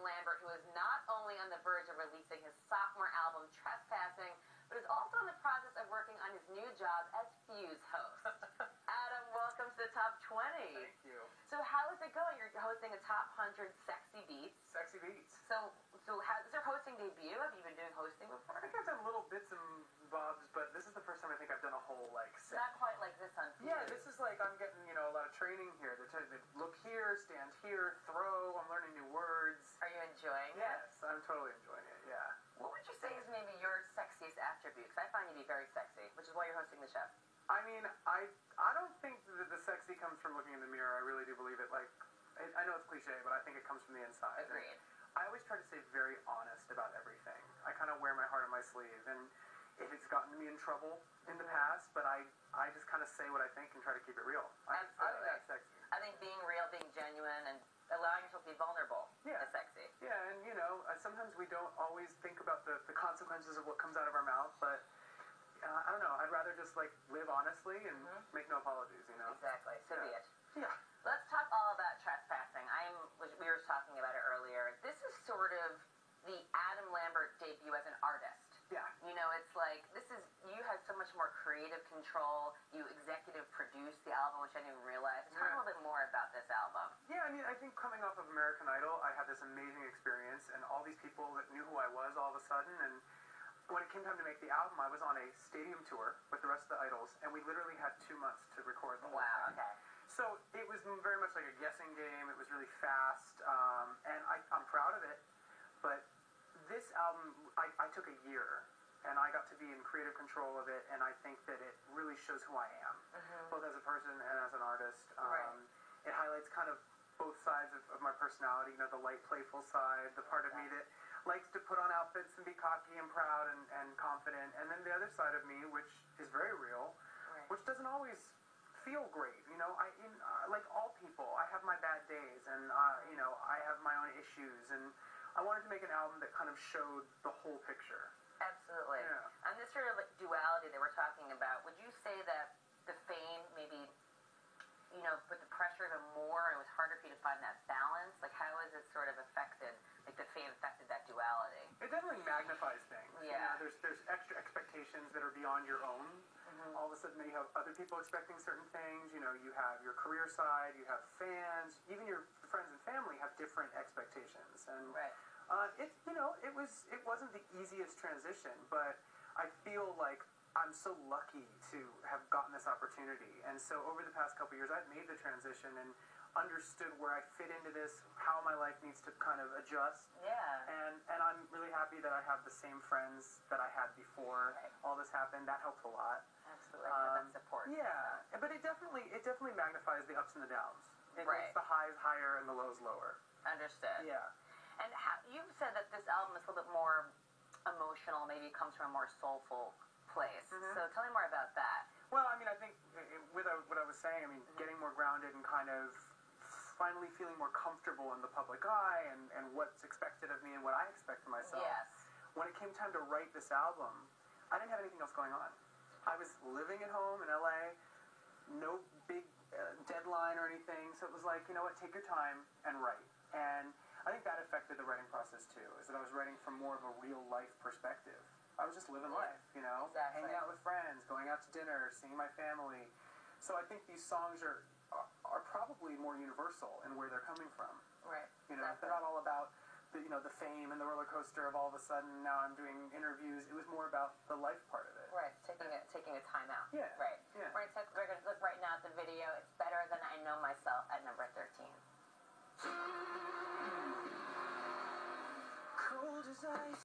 Lambert, who is not only on the verge of releasing his sophomore album, Trespassing, but is also in the process of working on his new job as Fuse host. Adam, welcome to the Top 20. Thank you. So how is it going? You're hosting a Top 100 Sexy Beats. Sexy Beats. So how is your hosting debut? Have you been doing hosting before? I think I've done little bits and bobs, but this is the first time I think I've done a whole, set. Not quite like this on Fuse. Yeah, this is like I'm getting, a lot of training here. They look here, stand here, throw. I'm learning new words. Are you enjoying it? Yes, I'm totally enjoying it, yeah. What would you say is maybe your sexiest attribute? Because I find you to be very sexy, which is why you're hosting the show. I mean, I don't think that the sexy comes from looking in the mirror. I really do believe it. I know it's cliche, but I think it comes from the inside. Agreed. I always try to stay very honest about everything. I kind of wear my heart on my sleeve, and it's gotten me in trouble in the past, but I just kind of say what I think and try to keep it real. I think that's sexy. I think being real, being genuine, and allowing yourself to be vulnerable is sexy. Yeah, and sometimes we don't always think about the consequences of what comes out of our mouth, but I don't know. I'd rather just live honestly and make no apologies, Exactly. So be it. Yeah. Let's talk all about Trespassing. We were talking about it earlier. This is sort of the Adam Lambert debut as an artist. Yeah. It's like, you have so much more creative control. You executive produced the album, which I didn't realize. Tell me a little bit more about this album. Yeah, I mean, I think coming off of American Idol, I had this amazing experience, and all these people that knew who I was all of a sudden, and when it came time to make the album, I was on a stadium tour with the rest of the idols, and we literally had 2 months to record the whole thing. Okay. So it was very much like a guessing game. It was really fast, and I'm proud of it, but this album, I took a year, and I got to be in creative control of it, and I think that it really shows who I am, both as a person and as an artist. It highlights kind of both sides of my personality, the light, playful side, the part of me that likes to put on outfits and be cocky and proud and confident, and then the other side of me, which is very real, which doesn't always feel great. Like all people, I have my bad days, and I have my own issues, and I wanted to make an album that kind of showed the whole picture. Absolutely. Yeah. And this sort of duality that we're talking about, would you say that the fame maybe, put the pressure to more, and it was harder for you to find that balance? Like, how has it sort of affected, the fame affected that duality? It definitely magnifies things. Yeah. There's extra expectations that are beyond your own. All of a sudden, you have other people expecting certain things. You have your career side, you have fans, even your friends and family have different expectations. And it wasn't the easiest transition, but I feel like I'm so lucky to have gotten this opportunity. And so over the past couple years, I've made the transition and understood where I fit into this, how my life needs to kind of adjust. Yeah. And I'm really happy that I have the same friends that I had before all this happened. That helped a lot. Absolutely. That support. Yeah. But it definitely magnifies the ups and the downs. It makes Right. the highs higher and the lows lower. Understood. Yeah. And you've said that this album is a little bit more emotional, maybe it comes from a more soulful place. So tell me more about that. Well, I mean, I think with what I was saying, getting more grounded and kind of finally feeling more comfortable in the public eye and what's expected of me and what I expect of myself. Yes. When it came time to write this album, I didn't have anything else going on. I was living at home in LA, no big deadline or anything, so it was like, you know what, take your time and write. And I think that affected the writing process too, is that I was writing from more of a real life perspective. I was just living life, Exactly. hanging out with friends, going out to dinner, seeing my family. So I think these songs are probably more universal in where they're coming from. Right. They're not all about the fame and the roller coaster of all of a sudden now I'm doing interviews. It was more about the life part of it. Right. Taking a time out. Yeah. Right. Yeah. We're going to look right now at the video. It's Better Than I Know Myself at number 13. Cold as ice.